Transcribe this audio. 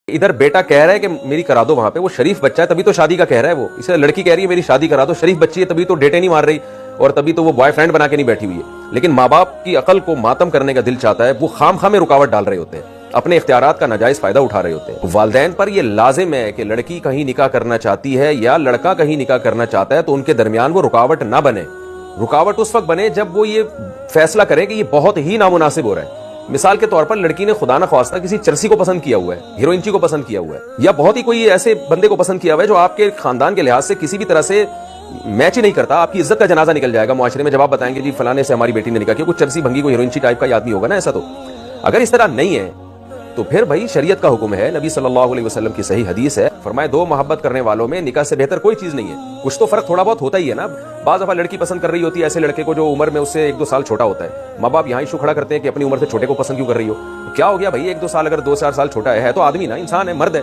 ادھر بیٹا کہہ رہا ہے کہ میری کرا دو وہاں پہ، وہ شریف بچہ ہے تبھی تو شادی کا کہہ رہا ہے، وہ اسے لڑکی کہہ رہی ہے میری شادی کرا دو، شریف بچی ہے تبھی تو ڈیٹے نہیں مار رہی اور تبھی تو وہ بوائے فرینڈ بنا کے نہیں بیٹھی ہوئی ہے۔ لیکن ماں باپ کی عقل کو ماتم کرنے کا دل چاہتا ہے، وہ خام خواہ میں رکاوٹ ڈال رہے ہوتے ہیں، اپنے اختیارات کا ناجائز فائدہ اٹھا رہے ہوتے ہیں۔ والدین پر یہ لازم ہے کہ لڑکی کہیں نکاح کرنا چاہتی ہے یا لڑکا کہیں نکاح کرنا چاہتا ہے تو ان کے درمیان وہ رکاوٹ نہ بنے۔ رکاوٹ اس وقت بنے جب وہ یہ فیصلہ کرے کہ یہ بہت ہی نامناسب ہو رہا ہے۔ مثال کے طور پر لڑکی نے خدا نہ خواستہ کسی چرسی کو پسند کیا ہوا ہے، ہیروئنچی کو پسند کیا ہوا ہے، یا بہت ہی کوئی ایسے بندے کو پسند کیا ہوا ہے جو آپ کے خاندان کے لحاظ سے کسی بھی طرح سے میچ ہی نہیں کرتا، آپ کی عزت کا جنازہ نکل جائے گا معاشرے میں جب آپ بتائیں گے جی فلانے سے ہماری بیٹی نے نکاح کیا، کوئی چرسی بھنگی کوئی ہیروئنچی ٹائپ کا آدمی ہوگا نا ایسا۔ تو اگر اس طرح نہیں ہے تو پھر بھائی شریعت کا حکم ہے، نبی صلی اللہ علیہ وسلم کی صحیح حدیث ہے، فرمائے دو محبت کرنے والوں میں نکاح سے بہتر کوئی چیز نہیں ہے۔ کچھ تو فرق تھوڑا بہت ہوتا ہی ہے نا، بعض دفعہ لڑکی پسند کر رہی ہوتی ہے ایسے لڑکے کو جو عمر میں اس سے 1-2 سال چھوٹا ہوتا ہے، ماں باپ یہاں ایشو کھڑا کرتے ہیں کہ اپنی عمر سے چھوٹے کو پسند کیوں کر رہی ہو؟ کیا ہو گیا بھائی، 1-2 سال اگر 2-4 سال چھوٹا ہے تو آدمی نا، انسان ہے، مرد ہے،